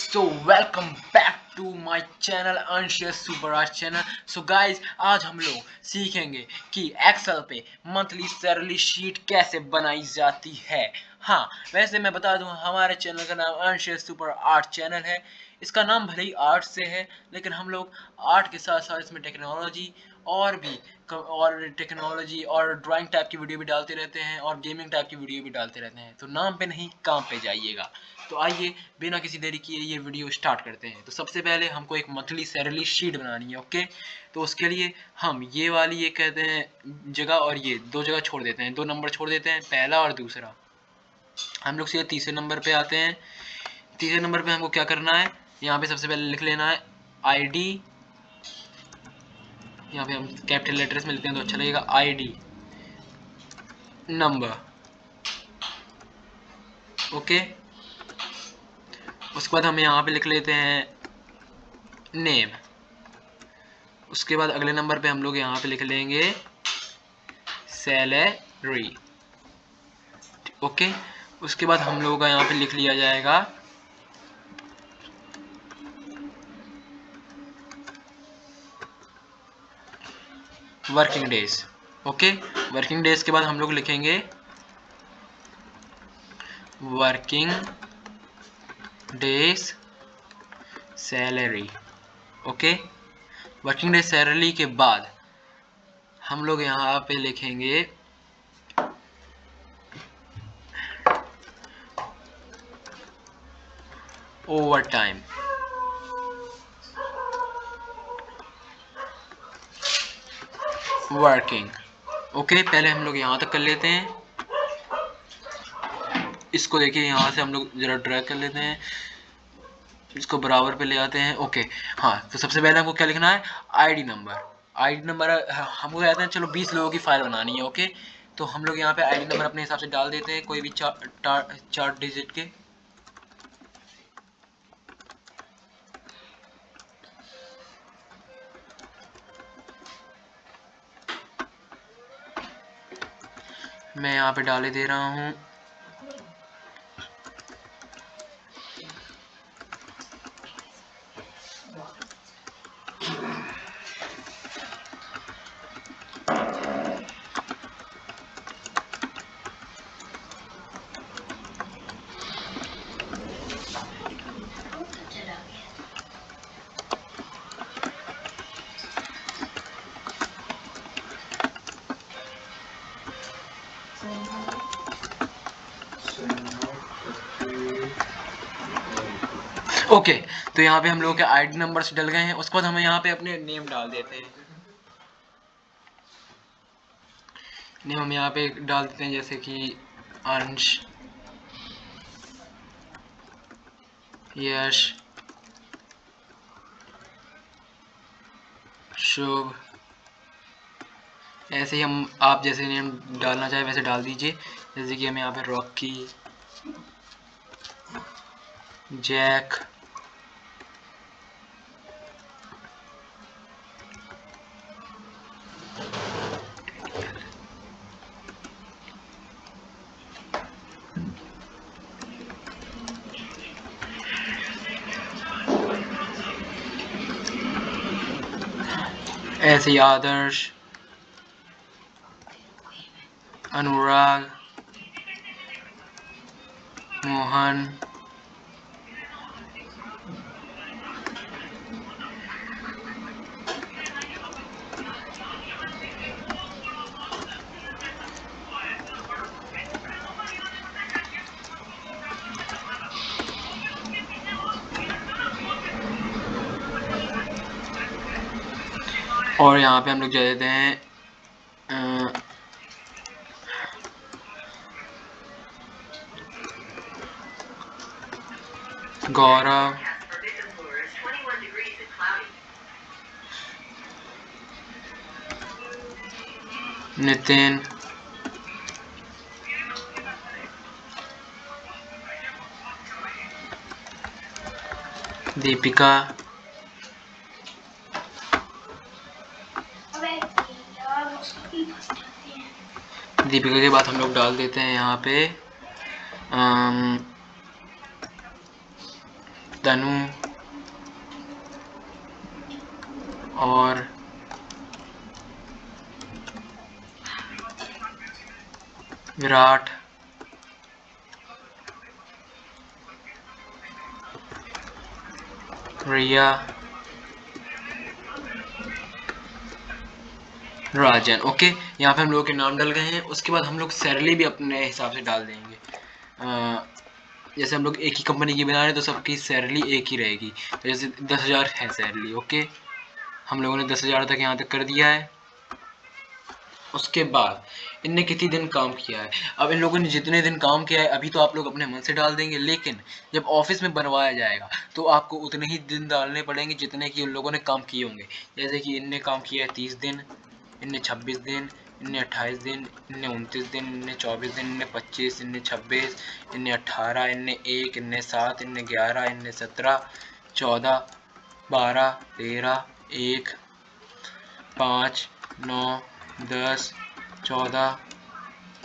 So welcome back to my channel Anshi's super art channel. So guys आज हम लोग सीखेंगे कि एक्सेल पे मंथली सैलरी शीट कैसे बनाई जाती है। हाँ, वैसे मैं बता दूं हमारे चैनल का नाम अंशियस सुपर आर्ट चैनल है। इसका नाम भले ही आर्ट से है, लेकिन हम लोग आर्ट के साथ साथ इसमें टेक्नोलॉजी और टेक्नोलॉजी और ड्राइंग टाइप की वीडियो भी डालते रहते हैं और गेमिंग टाइप की वीडियो भी डालते रहते हैं। तो नाम पे नहीं काम पे जाइएगा। तो आइए बिना किसी देरी किए ये वीडियो स्टार्ट करते हैं। तो सबसे पहले हमको एक मंथली सैलरी शीट बनानी है। ओके, तो उसके लिए हम ये वाली ये कहते हैं जगह और ये दो जगह छोड़ देते हैं, दो नंबर छोड़ देते हैं, पहला और दूसरा। हम लोग सीधे तीसरे नंबर पे आते हैं। तीसरे नंबर पे हमको क्या करना है, यहाँ पे सबसे पहले लिख लेना है ID। यहाँ पे हम कैपिटल लेटर्स में लिखते हैं तो अच्छा लगेगा, ID नंबर। ओके, उसके बाद हम यहाँ पे लिख लेते हैं नेम। उसके बाद अगले नंबर पे हम लोग यहाँ पे लिख लेंगे सैलरी। ओके, उसके बाद हम लोगों का यहाँ पे लिख लिया जाएगा working days. Okay, working days के बाद हम लोग लिखेंगे working days salary. Okay, working days salary के बाद हम लोग यहाँ पे लिखेंगे ओवर टाइम। वर्किंग। ओके, पहले हम लोग यहाँ तक कर लेते हैं। इसको देखिए यहाँ से हम लोग जरा ड्रैग कर लेते हैं, इसको बराबर पे ले आते हैं। ओके, हाँ, तो सबसे पहले हमको क्या लिखना है, ID नंबर। ID नंबर हमको कहते हैं चलो 20 लोगों की फाइल बनानी है। ओके, तो हम लोग यहाँ पे ID नंबर अपने हिसाब से डाल देते हैं, कोई भी चार डिजिट के। मैं यहाँ पे डाले दे रहा हूँ ओके, तो यहाँ पे हम लोग के ID नंबर्स डल गए हैं। उसके बाद हमें यहाँ पे अपने नेम डाल देते हैं। नेम हम यहाँ पे डाल देते हैं जैसे कि अंश, यश, शुभ। ऐसे ही हम आप जैसे नेम डालना चाहे वैसे डाल दीजिए। जैसे कि हम यहाँ पे रॉकी, जैक, ऐसे ही आदर्श, अनुराग, मोहन, और यहाँ पे हम लोग दे देते हैं गौरव, नितिन, दीपिका। दीपिका के बाद हम लोग डाल देते हैं यहाँ पे तनु और विराट, रिया, राजन। ओके, यहाँ पे हम लोगों के नाम डल गए हैं। उसके बाद हम लोग सैलरी भी अपने हिसाब से डाल देंगे। जैसे हम लोग एक ही कंपनी की बना रहे हैं तो सबकी सैलरी एक ही रहेगी। तो जैसे 10,000 है सैलरी। ओके, हम लोगों ने 10,000 तक यहाँ तक कर दिया है। उसके बाद इनने कितने दिन काम किया है। अब इन लोगों ने जितने दिन काम किया है अभी तो आप लोग अपने मन से डाल देंगे, लेकिन जब ऑफिस में बनवाया जाएगा तो आपको उतने ही दिन डालने पड़ेंगे जितने कि उन लोगों ने काम किए होंगे। जैसे कि इनने काम किया है 30 दिन, इनने 26 दिन, इनने 28 दिन, इनने 29 दिन, इनने 24 दिन, इनने 25, इनने 26, इनने 18, इनने 1, इनने 7, इनने 11, इनने 17, 14, 12, 13, 1, 5, 9, 10, 14,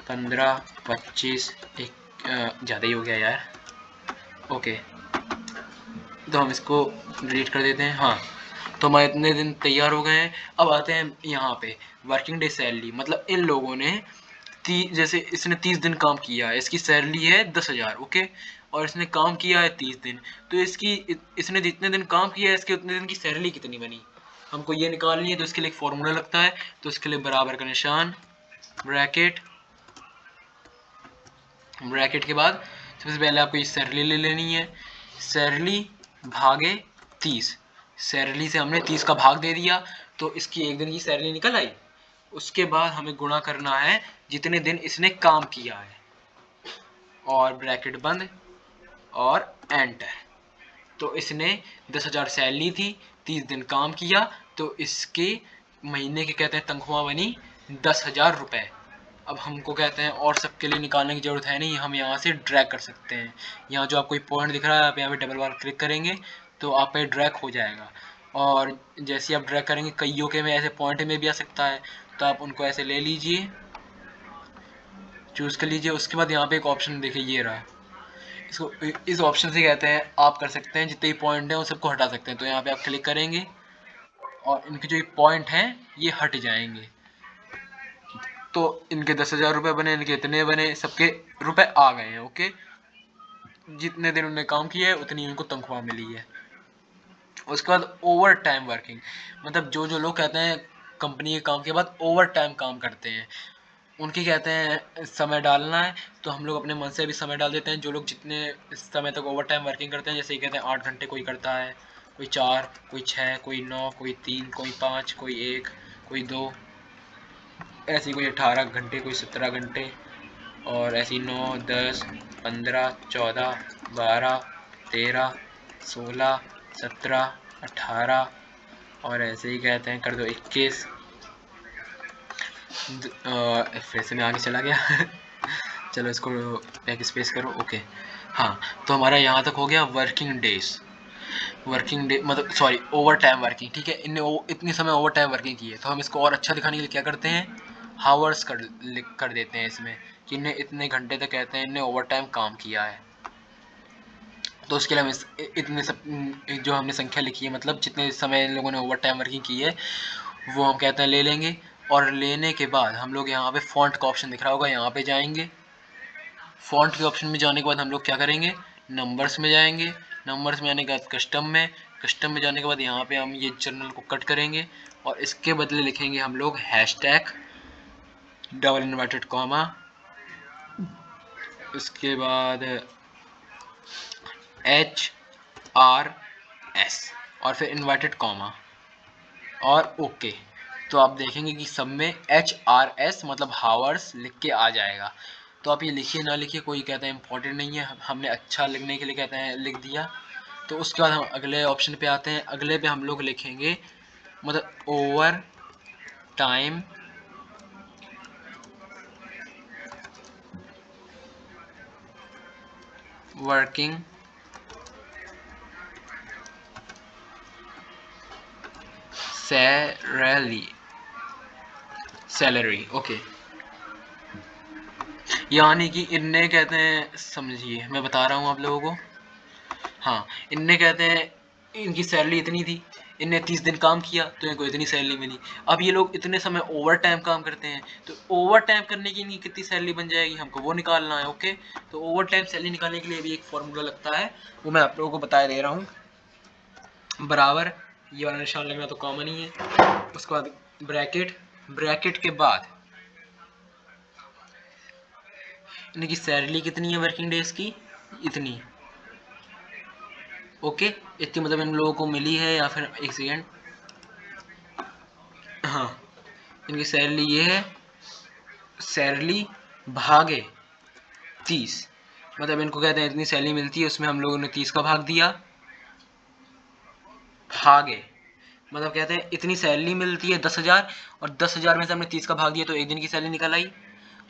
15, 25, एक ज़्यादा ही हो गया यार। ओके, तो हम इसको डिलीट कर देते हैं। हाँ, तो हमारे इतने दिन तैयार हो गए हैं। अब आते हैं यहाँ पे वर्किंग डे सैलरी। मतलब इन लोगों ने जैसे इसने 30 दिन काम किया है, इसकी सैलरी है 10,000। ओके, और इसने काम किया है 30 दिन, तो इसने जितने दिन काम किया है इसके उतने दिन की सैलरी कितनी बनी हमको ये निकालनी है। तो इसके लिए एक फॉर्मूला लगता है। तो इसके लिए बराबर का निशान, ब्रैकेट, ब्रैकेट के बाद सबसे पहले आपको ये सैलरी ले लेनी है। सैलरी भागे 30। सैलरी से हमने 30 का भाग दे दिया तो इसकी एक दिन की सैलरी निकल आई। उसके बाद हमें गुणा करना है जितने दिन इसने काम किया है, और ब्रैकेट बंद और एंटर। तो इसने 10,000 सैलरी थी, 30 दिन काम किया, तो इसके महीने के कहते हैं तनख्वाह बनी 10,000 रुपये। अब हमको कहते हैं और सबके लिए निकालने की ज़रूरत है नहीं, हम यहाँ से ड्रैग कर सकते हैं। यहाँ जो आपको पॉइंट दिख रहा है आप यहाँ पे डबल बार क्लिक करेंगे तो आप पे ड्रैग हो जाएगा। और जैसे आप ड्रैग करेंगे कईयों के में ऐसे पॉइंट में भी आ सकता है, तो आप उनको ऐसे ले लीजिए, चूज़ कर लीजिए। उसके बाद यहाँ पे एक ऑप्शन देखिए ये रहा, इसको इस ऑप्शन से कहते हैं आप कर सकते हैं जितने पॉइंट हैं उन सबको हटा सकते हैं। तो यहाँ पे आप क्लिक करेंगे और इनके जो पॉइंट हैं ये हट जाएंगे। तो इनके 10,000 रुपये बने, इनके इतने बने, सबके रुपए आ गए हैं। ओके, जितने दिन उन्होंने काम किया है उतनी उनको तनख्वाह मिली है। उसके बाद ओवर टाइम वर्किंग, मतलब जो जो लोग कहते हैं कंपनी के काम के बाद ओवर टाइम काम करते हैं उनकी कहते हैं समय डालना है। तो हम लोग अपने मन से भी समय डाल देते हैं। जो लोग जितने समय तक ओवर टाइम वर्किंग करते हैं, जैसे कहते हैं 8 घंटे कोई करता है, कोई 4, कोई 6, कोई 9, कोई 3, कोई 5, कोई 1, कोई 2, ऐसी कोई 18 घंटे, कोई 17 घंटे, और ऐसी 9, 10, 15, 14, 12, 13, 16, 17, 18, और ऐसे ही कहते हैं कर दो 21। फिर से मैं आगे चला गया चलो इसको बैक स्पेस करो। ओके, हाँ, तो हमारा यहाँ तक हो गया वर्किंग डेज। वर्किंग डे मतलब सॉरी ओवर टाइम वर्किंग। ठीक है, इनने इतनी समय ओवर टाइम वर्किंग की है, तो हम इसको और अच्छा दिखाने के लिए क्या करते हैं, हावर्स कर देते हैं इसमें कि इन्हें इतने घंटे तक कहते हैं इनने ओवर टाइम काम किया है। तो उसके लिए हम इतने सब जो हमने संख्या लिखी है, मतलब जितने समय इन लोगों ने ओवर टाइम वर्किंग की है वो हम कहते हैं ले लेंगे। और लेने के बाद हम लोग यहाँ पे फॉन्ट का ऑप्शन दिख रहा होगा, यहाँ पे जाएंगे। फॉन्ट के ऑप्शन में जाने के बाद हम लोग क्या करेंगे, नंबर्स में जाएंगे। नंबर्स में जाने के बाद कस्टम में जाने के बाद यहाँ पे हम ये जर्नल को कट करेंगे और इसके बदले लिखेंगे हम लोग हैशटैग डबल इन्वर्टेड कॉमा, इसके बाद HRS और फिर इन्वर्टेड कॉमा और ओके। तो आप देखेंगे कि सब में HRS मतलब हावर्स लिख के आ जाएगा। तो आप ये लिखिए ना लिखिए कोई कहता है इम्पोर्टेंट नहीं है, हमने अच्छा लिखने के लिए कहते हैं लिख दिया। तो उसके बाद हम अगले ऑप्शन पे आते हैं। अगले पे हम लोग लिखेंगे मतलब over time working salary. Okay, यानी कि इनने कहते हैं, समझिए मैं बता रहा हूँ आप लोगों को, हाँ, इनने कहते हैं इनकी सैलरी इतनी थी, इनने 30 दिन काम किया तो इनको इतनी सैलरी मिली। अब ये लोग इतने समय ओवर टाइम काम करते हैं, तो ओवर टाइम करने की इनकी कितनी सैलरी बन जाएगी, हमको वो निकालना है। ओके, तो ओवर टाइम सैलरी निकालने के लिए भी एक फॉर्मूला लगता है, वो मैं आप लोगों को बता दे रहा हूँ। बराबर, ये वाला निशान लगना तो कॉमन ही है। उसके बाद ब्रैकेट, ब्रैकेट के बाद इनकी सैलरी कितनी है वर्किंग डेज की, इतनी। ओके, इतनी मतलब इन लोगों को मिली है, या फिर एक सेकेंड, हाँ, इनकी सैलरी ये है, सैलरी भागे 30, मतलब इनको कहते हैं इतनी सैलरी मिलती है, उसमें हम लोगों ने 30 का भाग दिया, भागे मतलब कहते हैं इतनी सैलरी मिलती है 10,000, और 10,000 में से हमने 30 का भाग दिया तो एक दिन की सैलरी निकल आई।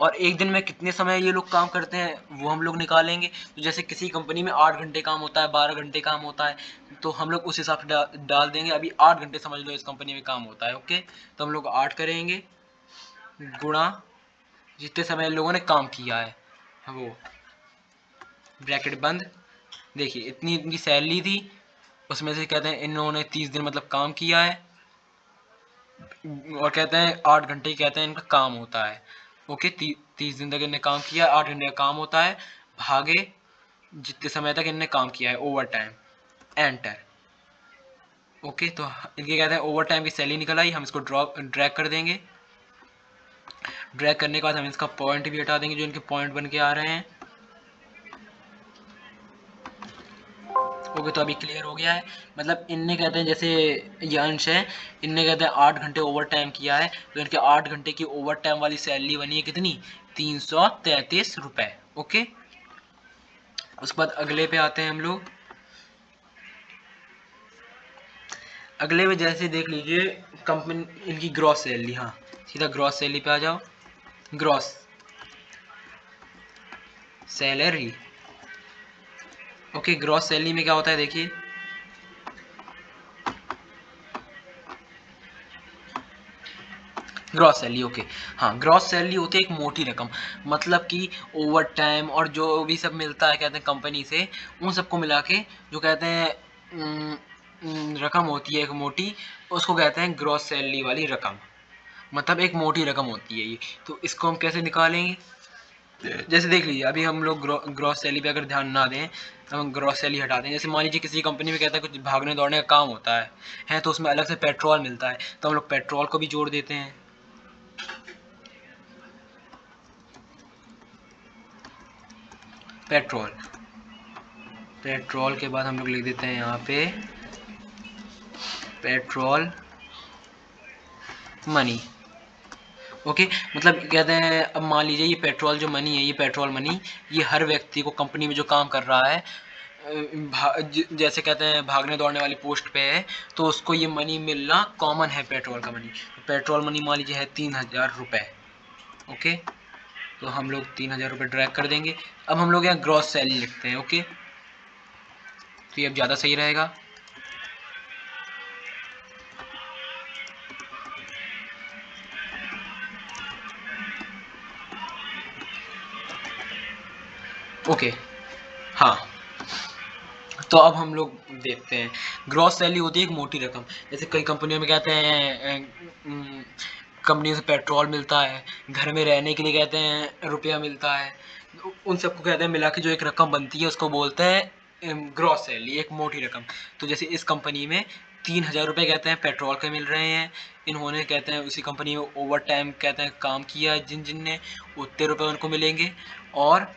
और एक दिन में कितने समय ये लोग काम करते हैं वो हम लोग निकालेंगे। तो जैसे किसी कंपनी में 8 घंटे काम होता है, 12 घंटे काम होता है, तो हम लोग उस हिसाब से डाल देंगे। अभी 8 घंटे समझ लो इस कंपनी में काम होता है। ओके, तो हम लोग 8 करेंगे गुणा जितने समय इन लोगों ने काम किया है, वो ब्रैकेट बंद। देखिए इतनी इनकी सैलरी थी, उसमें से कहते हैं इन्होंने 30 दिन मतलब काम किया है, और कहते हैं 8 घंटे कहते हैं इनका काम होता है। ओके, 30 दिन तक इनने काम किया, 8 घंटे का काम होता है, भागे जितने समय तक इनने काम किया है ओवर टाइम, एंटर। ओके, तो इनके कहते हैं ओवर टाइम की सैलरी निकल आई, हम इसको ड्रैग कर देंगे। ड्रैग करने के बाद हम इसका पॉइंट भी हटा देंगे जो इनके पॉइंट बन के आ रहे हैं। ओके, तो अभी क्लियर हो गया है। मतलब इनने कहते हैं जैसे ये अंश है, इनने कहते हैं 8 घंटे ओवर टाइम किया है, तो इनके 8 घंटे की ओवर टाइम वाली सैलरी बनी है कितनी, 333 रुपए। ओके, उसके बाद अगले पे आते हैं हम लोग। अगले में जैसे देख लीजिए कंपनी इनकी ग्रॉस सैलरी, हाँ सीधा ग्रॉस सैलरी पे आ जाओ। Gross salary, okay, gross salary में क्या होता है देखिए, ग्रॉस सैलरी। ओके, हाँ, ग्रॉस सैलरी होती है एक मोटी रकम, मतलब कि ओवर टाइम और जो भी सब मिलता है कहते हैं कंपनी से, उन सबको मिला के जो कहते हैं रकम होती है एक मोटी, उसको कहते हैं ग्रॉस सैलरी वाली रकम, मतलब एक मोटी रकम होती है ये। तो इसको हम कैसे निकालेंगे, जैसे देख लीजिए अभी हम लोग ग्रॉस सैलरी पे अगर ध्यान ना दें, तो हम ग्रॉस सैलरी हटा दें। जैसे मान लीजिए किसी कंपनी में कहता है कुछ भागने दौड़ने का काम होता है तो उसमें अलग से पेट्रोल मिलता है, तो हम लोग पेट्रोल को भी जोड़ देते हैं। पेट्रोल, पेट्रोल के बाद हम लोग लिख देते हैं यहाँ पे पेट्रोल मनी। ओके, मतलब कहते हैं अब मान लीजिए ये पेट्रोल जो मनी है, ये पेट्रोल मनी ये हर व्यक्ति को कंपनी में जो काम कर रहा है, जैसे कहते हैं भागने दौड़ने वाली पोस्ट पे है, तो उसको ये मनी मिलना कॉमन है, पेट्रोल का मनी। तो पेट्रोल मनी मान लीजिए है 3,000 रुपये। ओके, तो हम लोग 3,000 रुपये ड्रैग कर देंगे। अब हम लोग यहाँ ग्रॉस सैलरी लिखते हैं। ओके, तो ये अब ज़्यादा सही रहेगा। ओके, हाँ, तो अब हम लोग देखते हैं ग्रॉस सैलरी होती है एक मोटी रकम। जैसे कई कंपनियों में कहते हैं कंपनी से पेट्रोल मिलता है, घर में रहने के लिए कहते हैं रुपया मिलता है, उन सबको कहते हैं मिला के जो एक रकम बनती है उसको बोलते हैं ग्रॉस सैलरी, एक मोटी रकम। तो जैसे इस कंपनी में 3,000 रुपये कहते हैं पेट्रोल के मिल रहे हैं, इन्होंने कहते हैं उसी कंपनी में ओवर टाइम कहते हैं काम किया जिन जिन ने, उतने रुपये उनको मिलेंगे। और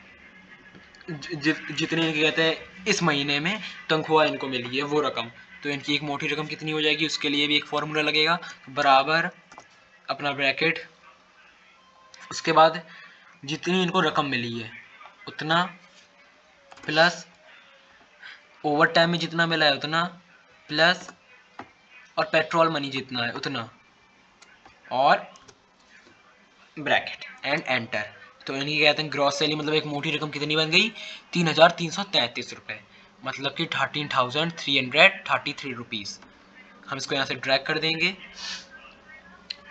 जितने इनके कहते हैं इस महीने में तनख्वाह इनको मिली है वो रकम, तो इनकी एक मोटी रकम कितनी हो जाएगी उसके लिए भी एक फॉर्मूला लगेगा, बराबर अपना ब्रैकेट, उसके बाद जितनी इनको रकम मिली है उतना, प्लस ओवर टाइम में जितना मिला है उतना, प्लस और पेट्रोल मनी जितना है उतना, और ब्रैकेट एंड एंटर। तो इनकी कहते हैं ग्रॉस सैलरी मतलब एक मोटी रकम कितनी बन गई, 3,333 रुपये, मतलब कि 13,333 रुपीज़। हम इसको यहाँ से ड्रैग कर देंगे।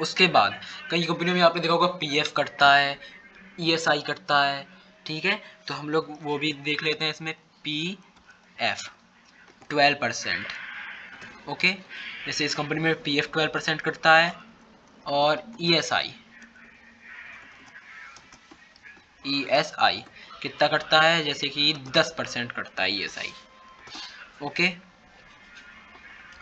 उसके बाद कई कंपनियों में आपने देखा होगा पीएफ कटता है, ईएसआई कटता है, ठीक है, तो हम लोग वो भी देख लेते हैं इसमें पीएफ। 12%। ओके, जैसे इस कंपनी में पीएफ 12% कटता है और ईएसआई कितना कटता है, जैसे कि 10% कटता है ईएसआई। ओके,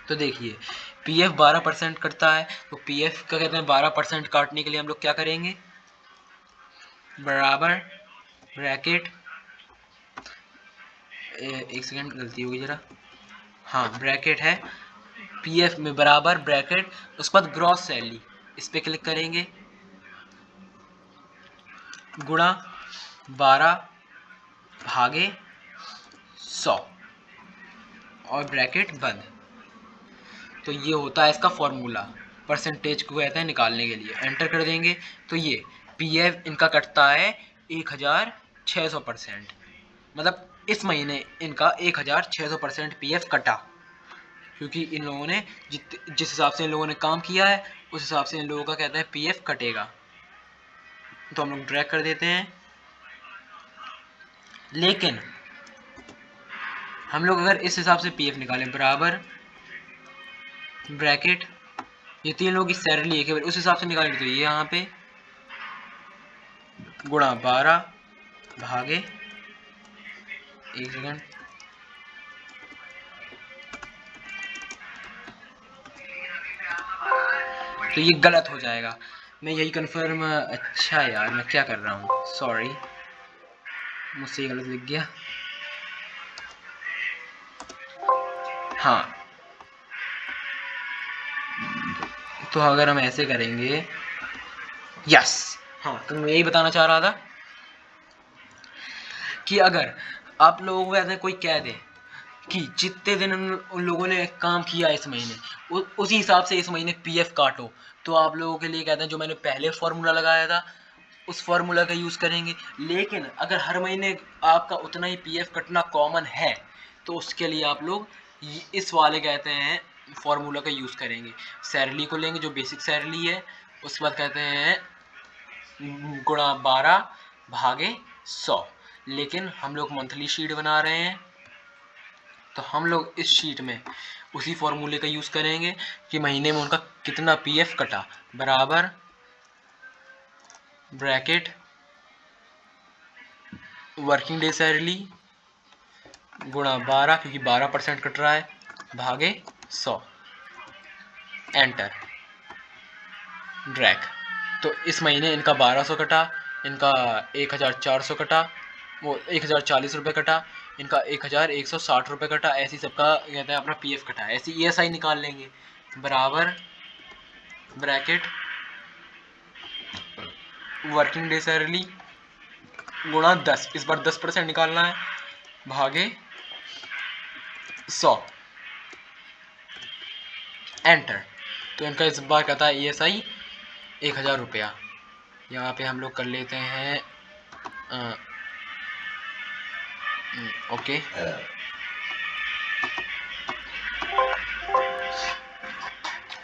तो देखिए पीएफ 12% कटता है, तो पीएफ का कहते हैं 12% काटने के लिए हम लोग क्या करेंगे, बराबर ब्रैकेट, एक सेकेंड गलती होगी जरा, हाँ ब्रैकेट है पीएफ में बराबर ब्रैकेट, उसके बाद ग्रॉस सैलरी, इस पे क्लिक करेंगे, गुणा 12 भागे 100 और ब्रैकेट बंद। तो ये होता है इसका फॉर्मूला, परसेंटेज को कहते हैं निकालने के लिए। एंटर कर देंगे तो ये पीएफ इनका कटता है 1600%, मतलब इस महीने इनका 1600% पीएफ कटा, क्योंकि इन लोगों ने जिस हिसाब से इन लोगों ने काम किया है उस हिसाब से इन लोगों का कहते हैं पीएफ कटेगा। तो हम लोग ड्रैग कर देते हैं, लेकिन हम लोग अगर इस हिसाब से पीएफ निकालें, बराबर ब्रैकेट, ये तीन लोगों की सैलरी है, केवल उस हिसाब से निकालेंगे तो ये यहाँ पे गुणा 12 भागे, एक सेकेंड, तो ये गलत हो जाएगा। मैं यही कंफर्म, अच्छा यार मैं क्या कर रहा हूँ, सॉरी मुझसे गलत लिख गया। हाँ, तो अगर हम ऐसे करेंगे, यस, हाँ, तो मैं यही बताना चाह रहा था कि अगर आप लोगों को ऐसे कोई कह दे कि जितने दिन उन लोगों ने काम किया इस महीने उसी हिसाब से इस महीने पीएफ काटो, तो आप लोगों के लिए कहते हैं जो मैंने पहले फॉर्मूला लगाया था उस फॉर्मूला का यूज़ करेंगे। लेकिन अगर हर महीने आपका उतना ही पीएफ कटना कॉमन है तो उसके लिए आप लोग इस वाले कहते हैं फॉर्मूला का यूज़ करेंगे। सैलरी को लेंगे जो बेसिक सैलरी है, उसके बाद कहते हैं गुणा 12 भागे 100। लेकिन हम लोग मंथली शीट बना रहे हैं तो हम लोग इस शीट में उसी फॉर्मूले का यूज़ करेंगे कि महीने में उनका कितना पीएफ कटा, बराबर ब्रैकेट वर्किंग डे सैलरी गुणा 12, क्योंकि 12% कट रहा है, भागे 100, एंटर, ड्रैग। तो इस महीने इनका 1200 कटा, इनका 1400 कटा, वो 1040 रुपये कटा, इनका 1160 रुपये कटा, ऐसी सबका कहते हैं अपना पीएफ कटा। ऐसी ईएसआई निकाल लेंगे, बराबर ब्रैकेट वर्किंग डे सैलरी गुणा 10, इस बार 10% निकालना है, भागे 100, एंटर। तो इनका इस बार कहता है ईएसआई 1000 रुपया। यहाँ पे हम लोग कर लेते हैं ओके,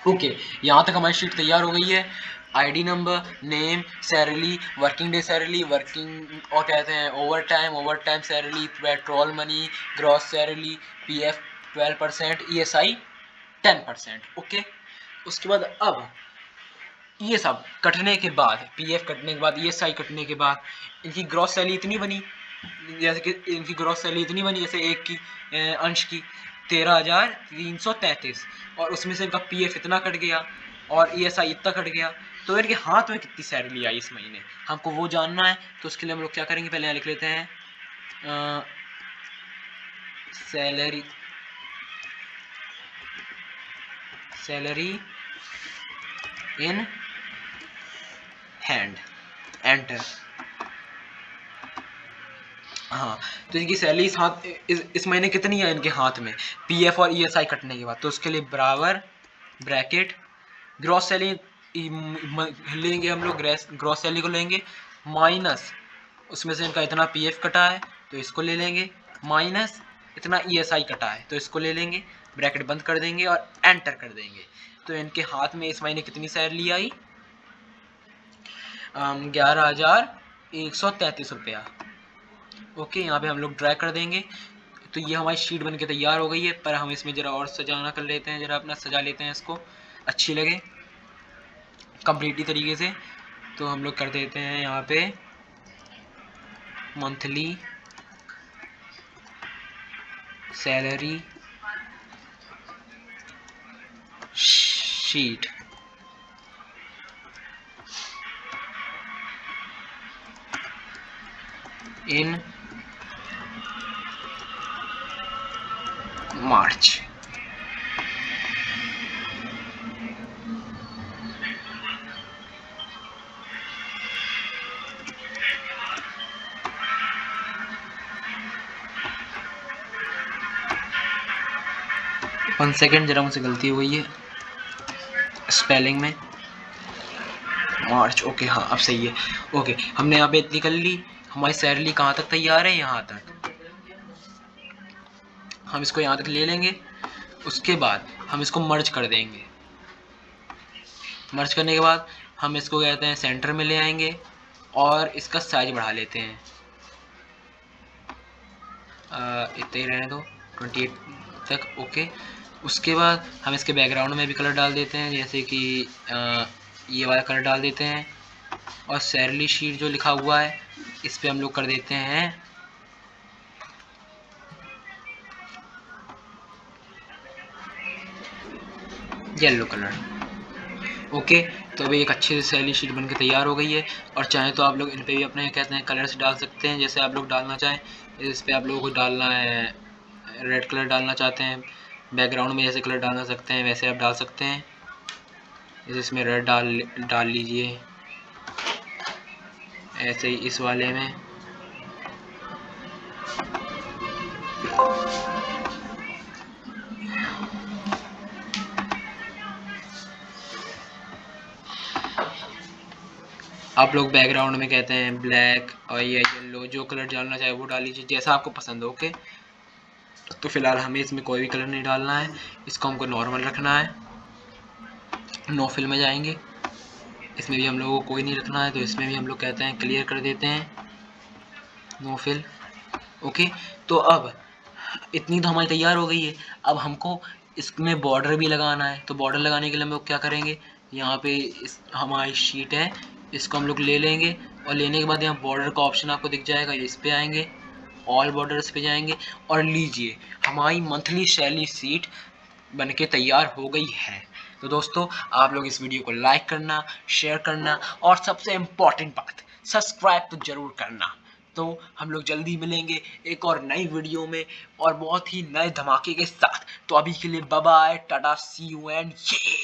ओके, यहाँ तक हमारी शीट तैयार हो गई है। ID number, name, salary, working day salary, working और कहते हैं over time salary, petrol money, gross salary, PF 12%, ESI 10%। Okay, उसके बाद अब ये सब कटने के बाद, पीएफ कटने के बाद, ईएसआई कटने के बाद इनकी ग्रॉस सैलरी इतनी बनी, जैसे कि इनकी ग्रॉस सैलरी इतनी बनी जैसे एक की अंश की 13,333, और उसमें से इनका पीएफ इतना कट गया और ईएसआई इतना कट गया, तो इनके हाथ में कितनी सैलरी आई इस महीने, हमको वो जानना है। तो उसके लिए हम लोग क्या करेंगे, पहले यहाँ लिख लेते हैं सैलरी इन हैंड, एंटर। हाँ, तो इनकी सैलरी इस महीने कितनी है इनके हाथ में पीएफ और ईएसआई कटने के बाद, तो उसके लिए बराबर ब्रैकेट ग्रॉस सैलरी लेंगे हम लोग, ग्रॉस सैलरी को लेंगे माइनस उसमें से इनका इतना पीएफ कटा है तो इसको ले लेंगे, माइनस इतना ईएसआई कटा है तो इसको ले लेंगे, ब्रैकेट बंद कर देंगे और एंटर कर देंगे। तो इनके हाथ में इस महीने कितनी सैलरी आई, 11,133 रुपया। ओके, यहाँ पे हम लोग ड्रैग कर देंगे तो तो ये हमारी शीट बनके तैयार हो गई है, पर हम इसमें ज़रा और सजाना कर लेते हैं, ज़रा अपना सजा लेते हैं इसको अच्छी लगे कम्प्लीटली तरीके से। तो हम लोग कर देते हैं यहाँ पे monthly salary sheet in March. One second, जरा मुझसे गलती हो गई है स्पेलिंग में। मार्च, ओके हाँ अब सही है। ओके हमने यहाँ पे इतनी कर ली। हमारी सैलरी कहाँ तक तैयार है? यहाँ तक। हम इसको यहाँ तक ले लेंगे, उसके बाद हम इसको मर्ज कर देंगे। मर्ज करने के बाद हम इसको कहते हैं सेंटर में ले आएंगे और इसका साइज बढ़ा लेते हैं। इतना ही रहने दो 28 तक। ओके उसके बाद हम इसके बैकग्राउंड में भी कलर डाल देते हैं, जैसे कि ये वाला कलर डाल देते हैं। और सैलरी शीट जो लिखा हुआ है इस पे हम लोग कर देते हैं येलो कलर। ओके तो अभी एक अच्छी सैलरी शीट बनके तैयार हो गई है। और चाहे तो आप लोग इन पे भी अपने कहते हैं कलर्स डाल सकते हैं, जैसे आप लोग डालना चाहें। इस पे आप लोगों को डालना है रेड कलर डालना चाहते हैं, बैकग्राउंड में जैसे कलर डालना सकते हैं वैसे आप डाल सकते हैं। इसमें रेड डाल लीजिए, ऐसे ही इस वाले में। आप लोग बैकग्राउंड में कहते हैं ब्लैक और ये येलो, जो कलर डालना चाहे वो डाल लीजिए जैसा आपको पसंद हो। ओके तो फिलहाल हमें इसमें कोई भी कलर नहीं डालना है, इसको हमको नॉर्मल रखना है। नो फिल में जाएंगे, इसमें भी हम लोगों को कोई नहीं रखना है, तो इसमें भी हम लोग कहते हैं क्लियर कर देते हैं नो फिल। ओके तो अब इतनी तो हमारी तैयार हो गई है। अब हमको इसमें बॉर्डर भी लगाना है, तो बॉर्डर लगाने के लिए हम लोग क्या करेंगे, यहाँ पे इस हमारी शीट है इसको हम लोग ले लेंगे और लेने के बाद यहाँ बॉर्डर का ऑप्शन आपको दिख जाएगा, इस पे आएंगे, ऑल बॉर्डर्स पे जाएंगे और लीजिए हमारी मंथली सैलरी शीट बनके तैयार हो गई है। तो दोस्तों आप लोग इस वीडियो को लाइक करना, शेयर करना और सबसे इम्पोर्टेंट बात सब्सक्राइब तो जरूर करना। तो हम लोग जल्दी मिलेंगे एक और नई वीडियो में और बहुत ही नए धमाके के साथ। तो अभी के लिए bye bye, tata, see you and ये।